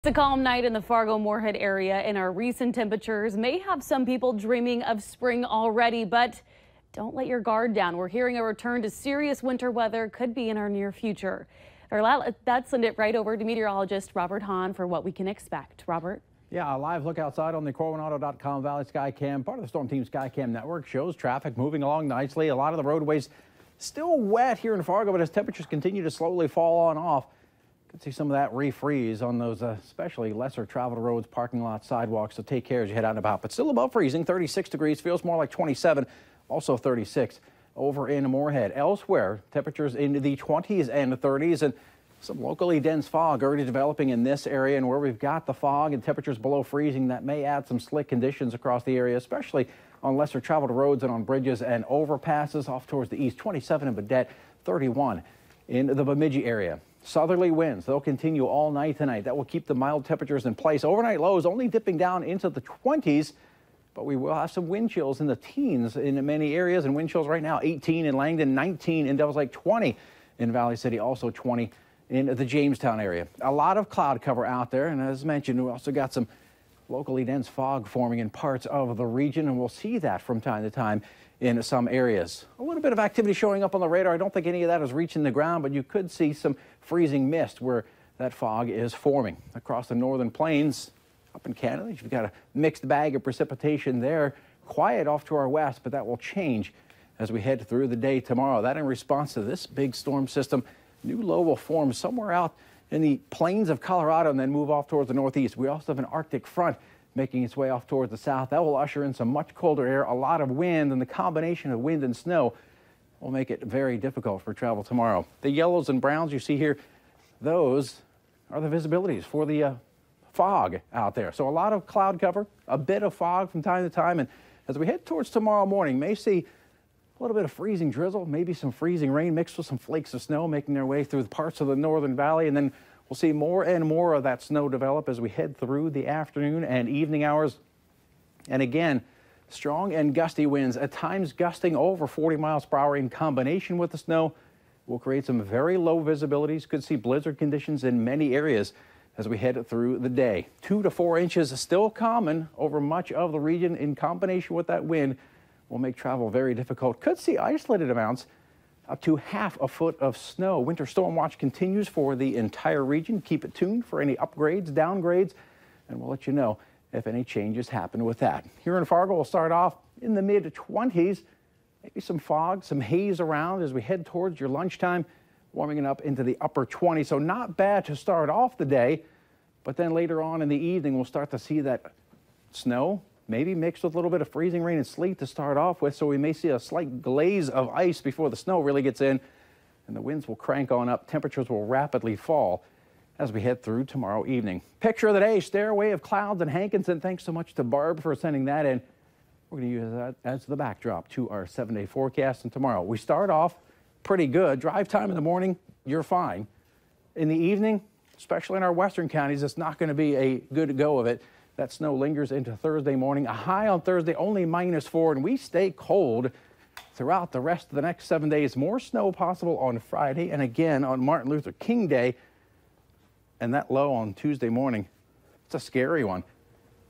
It's a calm night in the Fargo-Moorhead area, and our recent temperatures may have some people dreaming of spring already, but don't let your guard down. We're hearing a return to serious winter weather could be in our near future. Let's send it right over to meteorologist Robert Hahn for what we can expect. Robert? Yeah, a live look outside on the CorwinAuto.com Valley Skycam. Part of the Storm Team Skycam network shows traffic moving along nicely. A lot of the roadways still wet here in Fargo, but as temperatures continue to slowly fall on off, you can see some of that refreeze on those especially lesser traveled roads, parking lots, sidewalks. So take care as you head out and about. But still above freezing, 36 degrees, feels more like 27, also 36 over in Moorhead. Elsewhere, temperatures into the 20s and 30s, and some locally dense fog already developing in this area. And where we've got the fog and temperatures below freezing, that may add some slick conditions across the area, especially on lesser traveled roads and on bridges and overpasses off towards the east. 27 in Baudette, 31 in the Bemidji area. Southerly winds, they'll continue all night tonight. That will keep the mild temperatures in place. Overnight lows only dipping down into the 20s, but we will have some wind chills in the teens in many areas. And wind chills right now, 18 in Langdon, 19 in Devils Lake, 20 in Valley City, also 20 in the Jamestown area. A lot of cloud cover out there, and as mentioned, we also got some locally dense fog forming in parts of the region, and we'll see that from time to time in some areas. A little bit of activity showing up on the radar. I don't think any of that is reaching the ground, but you could see some freezing mist where that fog is forming across the northern plains. Up in Canada, you've got a mixed bag of precipitation there. Quiet off to our west, but that will change as we head through the day tomorrow. That in response to this big storm system. New low will form somewhere out in the plains of Colorado and then move off towards the northeast. We also have an Arctic front making its way off towards the south. That will usher in some much colder air, a lot of wind, and the combination of wind and snow will make it very difficult for travel tomorrow. The yellows and browns you see here, those are the visibilities for the fog out there. So a lot of cloud cover, a bit of fog from time to time, and as we head towards tomorrow morning, may see a little bit of freezing drizzle, maybe some freezing rain mixed with some flakes of snow making their way through the parts of the northern valley, and then we'll see more and more of that snow develop as we head through the afternoon and evening hours. And again, strong and gusty winds, at times gusting over 40 miles per hour in combination with the snow, will create some very low visibilities. Could see blizzard conditions in many areas as we head through the day. 2 to 4 inches is still common over much of the region in combination with that wind will make travel very difficult. Could see isolated amounts up to half a foot of snow. Winter storm watch continues for the entire region. Keep it tuned for any upgrades, downgrades, and we'll let you know if any changes happen with that. Here in Fargo, we'll start off in the mid-20s. Maybe some fog, some haze around as we head towards your lunchtime, warming it up into the upper 20s. So not bad to start off the day, but then later on in the evening, we'll start to see that snow, maybe mixed with a little bit of freezing rain and sleet to start off with. So we may see a slight glaze of ice before the snow really gets in, and the winds will crank on up. Temperatures will rapidly fall as we head through tomorrow evening. Picture of the day, stairway of clouds and Hankinson. Thanks so much to Barb for sending that in. We're going to use that as the backdrop to our 7-day forecast. And tomorrow we start off pretty good. Drive time in the morning, you're fine. In the evening, especially in our western counties, it's not going to be a good go of it. That snow lingers into Thursday morning. A high on Thursday, only -4, and we stay cold throughout the rest of the next 7 days. More snow possible on Friday and again on Martin Luther King Day. And that low on Tuesday morning, it's a scary one,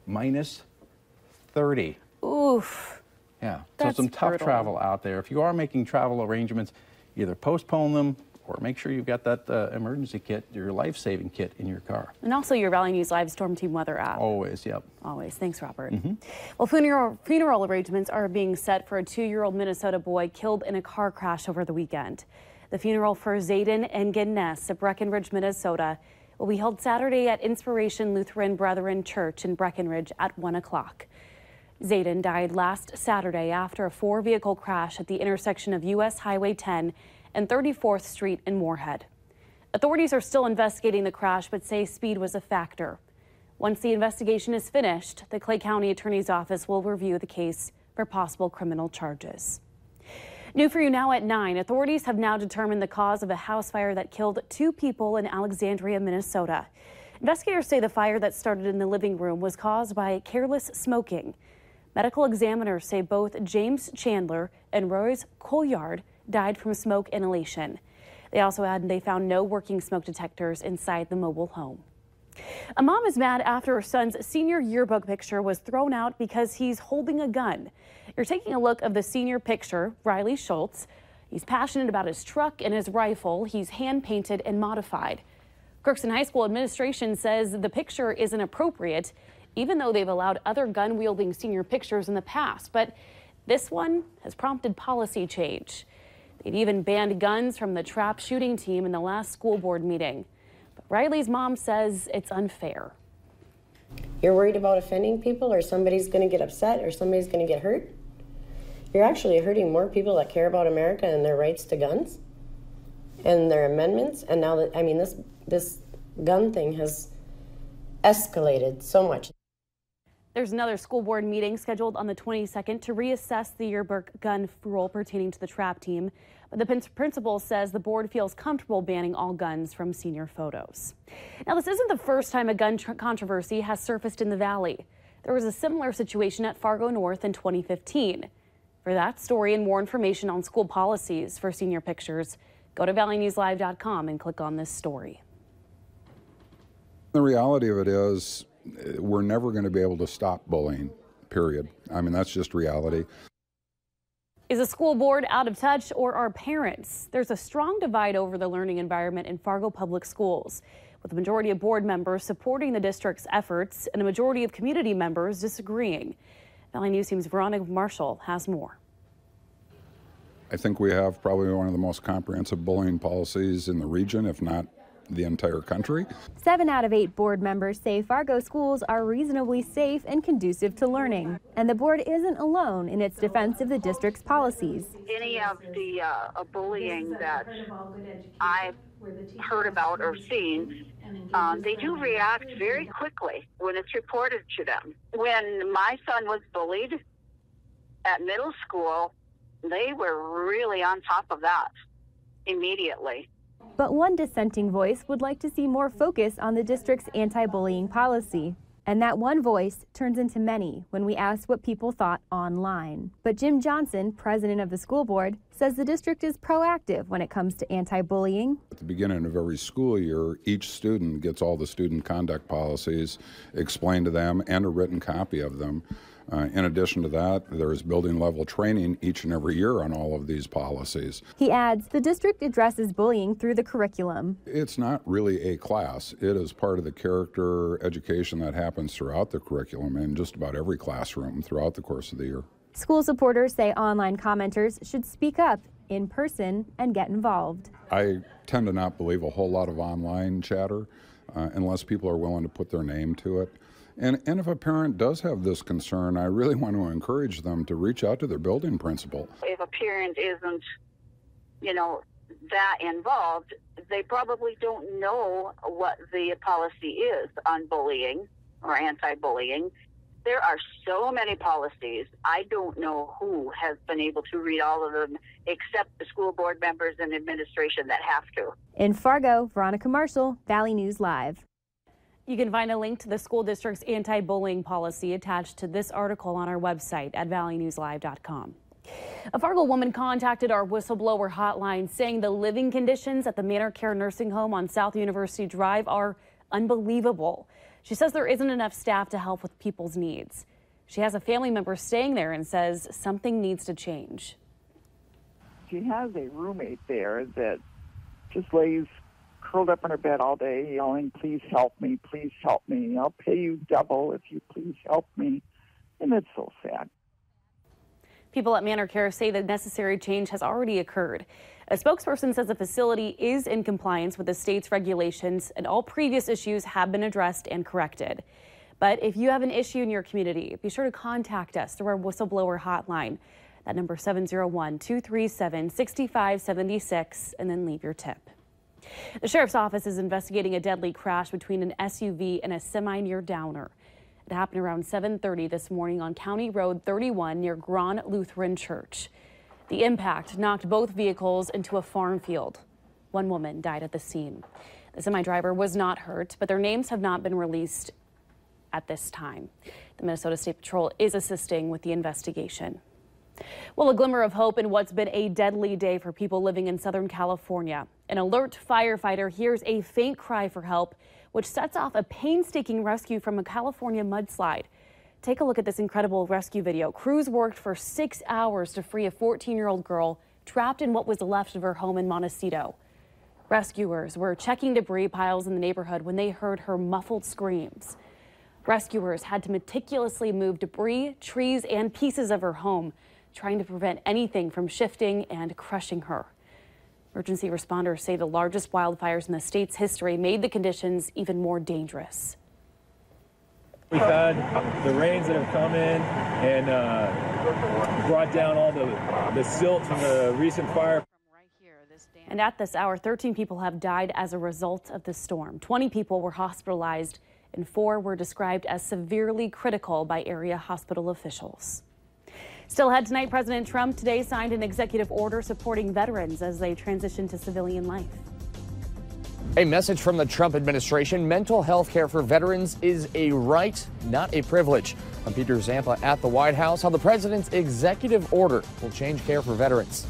-30. Oof. Yeah, That's so some tough brutal. travel out there. If you are making travel arrangements, either postpone them or make sure you've got that emergency kit, your life-saving kit in your car. And also your Valley News Live Storm Team weather app. Always, yep. Always. Thanks, Robert. Well, funeral arrangements are being set for a 2-year-old Minnesota boy killed in a car crash over the weekend. The funeral for Zayden Engen Ness of Breckenridge, Minnesota, will be held Saturday at Inspiration Lutheran Brethren Church in Breckenridge at 1 o'clock. Zayden died last Saturday after a 4-vehicle crash at the intersection of U.S. Highway 10 and 34th Street in Moorhead. Authorities are still investigating the crash, but say speed was a factor. Once the investigation is finished, the Clay County Attorney's Office will review the case for possible criminal charges. New for you now at 9, authorities have now determined the cause of a house fire that killed 2 people in Alexandria, Minnesota. Investigators say the fire that started in the living room was caused by careless smoking. Medical examiners say both James Chandler and Rose Colliard died from smoke inhalation. They also add they found no working smoke detectors inside the mobile home. A mom is mad after her son's senior yearbook picture was thrown out because he's holding a gun. You're taking a look of the senior picture, Riley Schultz. He's passionate about his truck and his rifle. He's hand painted and modified. Crookston High School administration says the picture isn't appropriate, even though they've allowed other gun-wielding senior pictures in the past. But this one has prompted policy change. They'd even banned guns from the trap shooting team in the last school board meeting. But Riley's mom says it's unfair. You're worried about offending people, or somebody's going to get upset, or somebody's going to get hurt? You're actually hurting more people that care about America and their rights to guns and their amendments. And now that, I mean, this gun thing has escalated so much. There's another school board meeting scheduled on the 22nd to reassess the yearbook gun rule pertaining to the trap team. But the principal says the board feels comfortable banning all guns from senior photos. Now, this isn't the first time a gun controversy has surfaced in the Valley. There was a similar situation at Fargo North in 2015. For that story and more information on school policies for senior pictures, go to valleynewslive.com and click on this story. The reality of it is we're never going to be able to stop bullying, period. I mean, that's just reality. Is the school board out of touch, or are parents? There's a strong divide over the learning environment in Fargo Public Schools, with the majority of board members supporting the district's efforts and a majority of community members disagreeing. Valley News Team's Veronica Marshall has more. I think we have probably one of the most comprehensive bullying policies in the region, if not the entire country. 7 out of 8 board members say Fargo schools are reasonably safe and conducive to learning. And the board isn't alone in its defense of the district's policies. Any of the bullying that I've heard about or seen, they do react very quickly when it's reported to them. When my son was bullied at middle school, they were really on top of that immediately. But one dissenting voice would like to see more focus on the district's anti-bullying policy. And that one voice turns into many when we ask what people thought online. But Jim Johnson, president of the school board, says the district is proactive when it comes to anti-bullying. At the beginning of every school year, each student gets all the student conduct policies explained to them and a written copy of them. In addition to that, there is building level training each and every year on all of these policies. He adds the district addresses bullying through the curriculum. It's not really a class. It is part of the character education that happens throughout the curriculum in just about every classroom throughout the course of the year. School supporters say online commenters should speak up in person and get involved. I tend to not believe a whole lot of online chatter unless people are willing to put their name to it. And if a parent does have this concern, I really want to encourage them to reach out to their building principal. If a parent isn't, that involved, they probably don't know what the policy is on bullying or anti-bullying. There are so many policies. I don't know who has been able to read all of them except the school board members and administration that have to. In Fargo, Veronica Marshall, Valley News Live. You can find a link to the school district's anti-bullying policy attached to this article on our website at valleynewslive.com. A Fargo woman contacted our whistleblower hotline saying the living conditions at the Manor Care Nursing Home on South University Drive are unbelievable. She says there isn't enough staff to help with people's needs. She has a family member staying there and says something needs to change. She has a roommate there that just lays curled up in her bed all day yelling, "Please help me, please help me. I'll pay you double if you please help me." And it's so sad. People at Manor Care say the necessary change has already occurred. A spokesperson says the facility is in compliance with the state's regulations and all previous issues have been addressed and corrected. But if you have an issue in your community, be sure to contact us through our whistleblower hotline. That number 701-237-6576, and then leave your tip. The sheriff's office is investigating a deadly crash between an SUV and a semi near Downer. It happened around 7:30 this morning on County Road 31 near Grand Lutheran Church. The impact knocked both vehicles into a farm field. One woman died at the scene. The semi driver was not hurt, but their names have not been released at this time. The Minnesota State Patrol is assisting with the investigation. Well, a glimmer of hope in what's been a deadly day for people living in Southern California. An alert firefighter hears a faint cry for help which sets off a painstaking rescue from a California mudslide. Take a look at this incredible rescue video. Crews worked for 6 hours to free a 14-year-old girl trapped in what was left of her home in Montecito. Rescuers were checking debris piles in the neighborhood when they heard her muffled screams. Rescuers had to meticulously move debris, trees, and pieces of her home, trying to prevent anything from shifting and crushing her. Emergency responders say the largest wildfires in the state's history made the conditions even more dangerous. We've had the rains that have come in and brought down all the silt from the recent fire. And at this hour, 13 people have died as a result of the storm. 20 people were hospitalized and 4 were described as severely critical by area hospital officials. Still ahead tonight, President Trump today signed an executive order supporting veterans as they transition to civilian life. A message from the Trump administration: mental health care for veterans is a right, not a privilege. I'm Peter Zampa at the White House, how the president's executive order will change care for veterans.